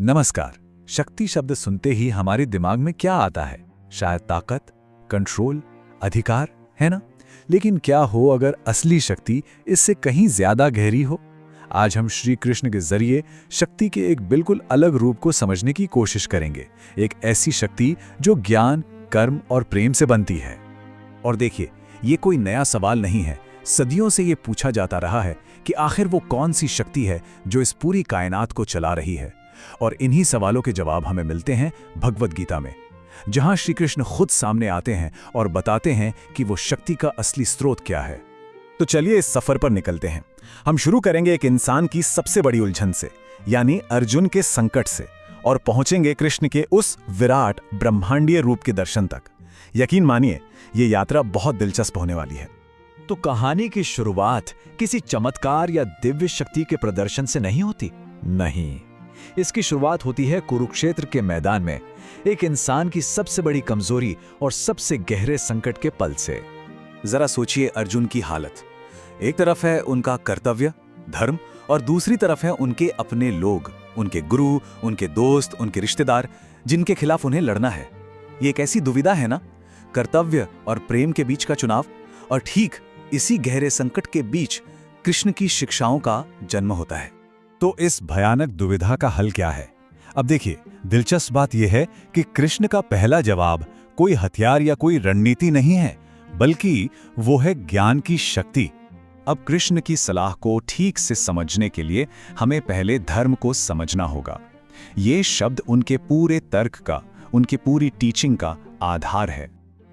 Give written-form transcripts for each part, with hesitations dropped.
नमस्कार। शक्ति शब्द सुनते ही हमारे दिमाग में क्या आता है? शायद ताकत, कंट्रोल, अधिकार, है ना? लेकिन क्या हो अगर असली शक्ति इससे कहीं ज्यादा गहरी हो? आज हम श्री कृष्ण के जरिए शक्ति के एक बिल्कुल अलग रूप को समझने की कोशिश करेंगे। एक ऐसी शक्ति जो ज्ञान, कर्म और प्रेम से बनती है। और देखिए, ये कोई नया सवाल नहीं है। सदियों से ये पूछा जाता रहा है कि आखिर वो कौन सी शक्ति है जो इस पूरी कायनात को चला रही है। और इन्हीं सवालों के जवाब हमें मिलते हैं भगवद गीता में, जहां श्री कृष्ण खुद सामने आते हैं और बताते हैं कि वो शक्ति का असली स्रोत क्या है। तो चलिए इस सफर पर निकलते हैं। हम शुरू करेंगे एक इंसान की सबसे बड़ी उलझन से, यानी अर्जुन के संकट से, और पहुंचेंगे कृष्ण के उस विराट ब्रह्मांडीय रूप के दर्शन तक। यकीन मानिए, ये यात्रा बहुत दिलचस्प होने वाली है। तो कहानी की शुरुआत किसी चमत्कार या दिव्य शक्ति के प्रदर्शन से नहीं होती। नहीं, इसकी शुरुआत होती है कुरुक्षेत्र के मैदान में, एक इंसान की सबसे बड़ी कमजोरी और सबसे गहरे संकट के पल से। जरा सोचिए अर्जुन की हालत। एक तरफ है उनका कर्तव्य, धर्म, और दूसरी तरफ है उनके अपने लोग, उनके गुरु, उनके दोस्त, उनके रिश्तेदार, जिनके खिलाफ उन्हें लड़ना है। ये एक ऐसी दुविधा है ना, कर्तव्य और प्रेम के बीच का चुनाव। और ठीक इसी गहरे संकट के बीच कृष्ण की शिक्षाओं का जन्म होता है। तो इस भयानक दुविधा का हल क्या है? अब देखिए, दिलचस्प बात यह है कि कृष्ण का पहला जवाब कोई हथियार या कोई रणनीति नहीं है, बल्कि वो है ज्ञान की शक्ति। अब कृष्ण की सलाह को ठीक से समझने के लिए हमें पहले धर्म को समझना होगा। ये शब्द उनके पूरे तर्क का, उनकी पूरी टीचिंग का आधार है।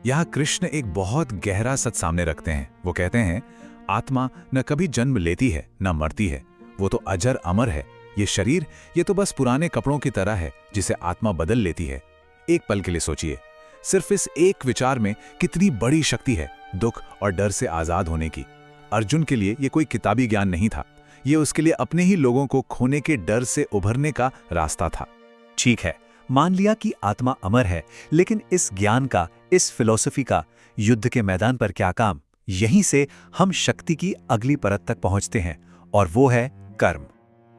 यह कृष्ण एक बहुत गहरा सच सामने रखते हैं। वो कहते हैं, आत्मा न कभी जन्म लेती है न मरती है, वो तो अजर अमर है। ये शरीर, ये तो बस पुराने कपड़ों की तरह है जिसे आत्मा बदल लेती है। एक पल के लिए सोचिए, सिर्फ इस एक विचार में कितनी बड़ी शक्ति है दुख और डर से आजाद होने की। अर्जुन के लिए ये कोई किताबी ज्ञान नहीं था, ये उसके लिए अपने ही लोगों को खोने के डर से उभरने का रास्ता था। ठीक है, मान लिया कि आत्मा अमर है, लेकिन इस ज्ञान का, इस फिलॉसफी का युद्ध के मैदान पर क्या काम? यहीं से हम शक्ति की अगली परत तक पहुंचते हैं, और वो है कर्म।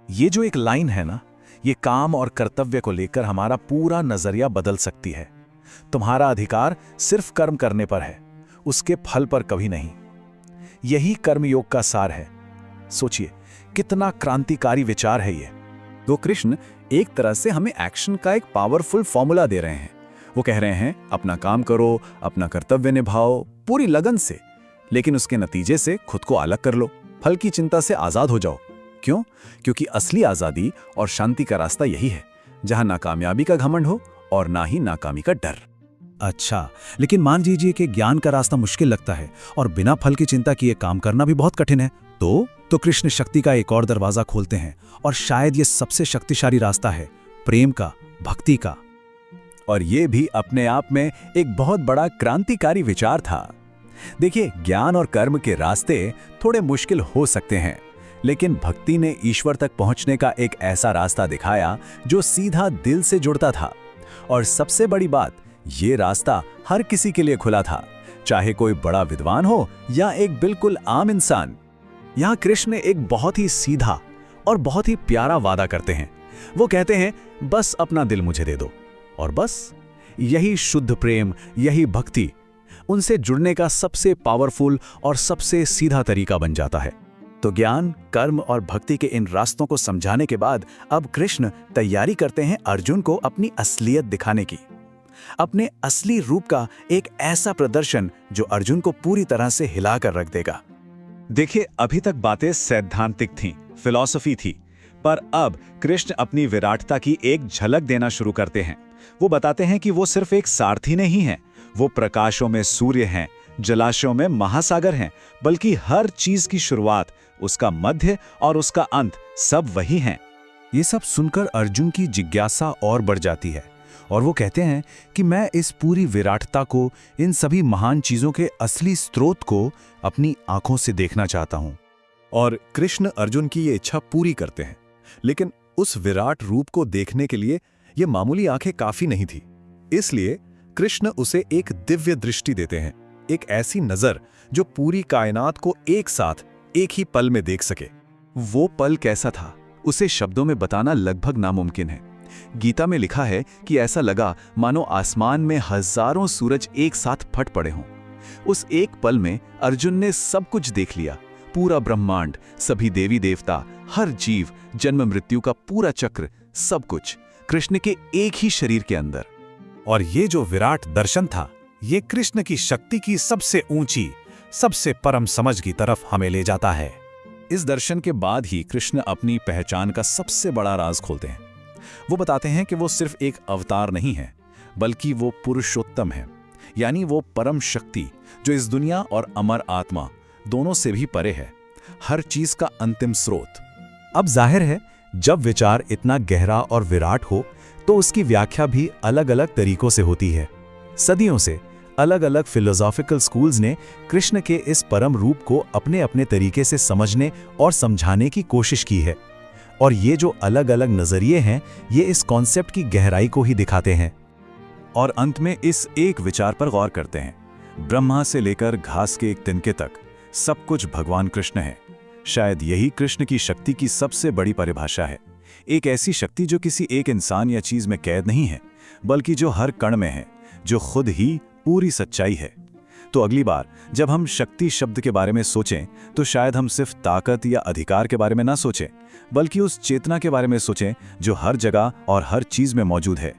ये जो एक लाइन है ना, ये काम और कर्तव्य को लेकर हमारा पूरा नजरिया बदल सकती है। तुम्हारा अधिकार सिर्फ कर्म करने पर है, उसके फल पर कभी नहीं। यही कर्मयोग का सार है। सोचिए, कितना क्रांतिकारी विचार है ये। तो कृष्ण एक तरह से हमें एक्शन का एक पावरफुल फॉर्मूला दे रहे हैं। वो कह रहे हैं, अपना काम करो, अपना कर्तव्य निभाओ पूरी लगन से, लेकिन उसके नतीजे से खुद को अलग कर लो, फल की चिंता से आजाद हो जाओ। क्यों? क्योंकि असली आजादी और शांति का रास्ता यही है, जहां ना कामयाबी का घमंड हो और ना ही नाकामी का डर। अच्छा, लेकिन मान लीजिए कि ज्ञान का रास्ता मुश्किल लगता है और बिना फल की चिंता किए काम करना भी बहुत कठिन है। तो कृष्ण शक्ति का एक और दरवाजा खोलते हैं, और शायद ये सबसे शक्तिशाली रास्ता है, प्रेम का, भक्ति का। और ये भी अपने आप में एक बहुत बड़ा क्रांतिकारी विचार था। देखिए, ज्ञान और कर्म के रास्ते थोड़े मुश्किल हो सकते हैं, लेकिन भक्ति ने ईश्वर तक पहुंचने का एक ऐसा रास्ता दिखाया जो सीधा दिल से जुड़ता था। और सबसे बड़ी बात, ये रास्ता हर किसी के लिए खुला था, चाहे कोई बड़ा विद्वान हो या एक बिल्कुल आम इंसान। यहां कृष्ण एक बहुत ही सीधा और बहुत ही प्यारा वादा करते हैं। वो कहते हैं, बस अपना दिल मुझे दे दो, और बस यही शुद्ध प्रेम, यही भक्ति उनसे जुड़ने का सबसे पावरफुल और सबसे सीधा तरीका बन जाता है। तो ज्ञान, कर्म और भक्ति के इन रास्तों को समझाने के बाद अब कृष्ण तैयारी करते हैं अर्जुन को अपनी असलियत दिखाने की, अपने असली रूप का एक ऐसा प्रदर्शन जो अर्जुन को पूरी तरह से हिलाकर रख देगा। देखिए, अभी तक बातें सैद्धांतिक थीं, फिलॉसफी थी, पर अब कृष्ण अपनी विराटता की एक झलक देना शुरू करते हैं। वो बताते हैं कि वो सिर्फ एक सारथी नहीं है, वो प्रकाशों में सूर्य हैं, जलाशयों में महासागर हैं, बल्कि हर चीज की शुरुआत, उसका मध्य और उसका अंत सब वही हैं। ये सब सुनकर अर्जुन की जिज्ञासा और बढ़ जाती है, और वो कहते हैं कि मैं इस पूरी विराटता को, इन सभी महान चीजों के असली स्रोत को अपनी आंखों से देखना चाहता हूं। और कृष्ण अर्जुन की ये इच्छा पूरी करते हैं, लेकिन उस विराट रूप को देखने के लिए ये मामूली आंखें काफी नहीं थी। इसलिए कृष्ण उसे एक दिव्य दृष्टि देते हैं, एक ऐसी नजर जो पूरी कायनात को एक साथ एक ही पल में देख सके। वो पल कैसा था, उसे शब्दों में बताना लगभग नामुमकिन है, गीता में लिखा है कि ऐसा लगा मानो आसमान में हजारों सूरज एक साथ फट पड़े हों। उस एक पल में अर्जुन ने सब कुछ देख लिया, पूरा ब्रह्मांड, सभी देवी देवता, हर जीव, जन्म मृत्यु का पूरा चक्र, सब कुछ कृष्ण के एक ही शरीर के अंदर। और ये जो विराट दर्शन था, ये कृष्ण की शक्ति की सबसे ऊंची, सबसे परम समझ की तरफ हमें ले जाता है। इस दर्शन के बाद ही कृष्ण अपनी पहचान का सबसे बड़ा राज खोलते हैं। वो बताते हैं कि वो सिर्फ एक अवतार नहीं है, बल्कि वो पुरुषोत्तम है, यानी वो परम शक्ति जो इस दुनिया और अमर आत्मा दोनों से भी परे है, हर चीज का अंतिम स्रोत। अब जाहिर है, जब विचार इतना गहरा और विराट हो तो उसकी व्याख्या भी अलग अलग तरीकों से होती है। सदियों से अलग अलग फिलोसॉफिकल स्कूल्स ने कृष्ण के इस परम रूप को अपने अपने तरीके से समझने और समझाने की कोशिश की है, और ये जो अलग अलग नजरिए हैं, ये इस कॉन्सेप्ट की गहराई को ही दिखाते हैं। और अंत में इस एक विचार पर गौर करते हैं, ब्रह्मा से लेकर घास के एक तिनके तक सब कुछ भगवान कृष्ण है। शायद यही कृष्ण की शक्ति की सबसे बड़ी परिभाषा है, एक ऐसी शक्ति जो किसी एक इंसान या चीज में कैद नहीं है, बल्कि जो हर कण में है, जो खुद ही पूरी सच्चाई है। तो अगली बार जब हम शक्ति शब्द के बारे में सोचें, तो शायद हम सिर्फ ताकत या अधिकार के बारे में ना सोचें, बल्कि उस चेतना के बारे में सोचें जो हर जगह और हर चीज में मौजूद है।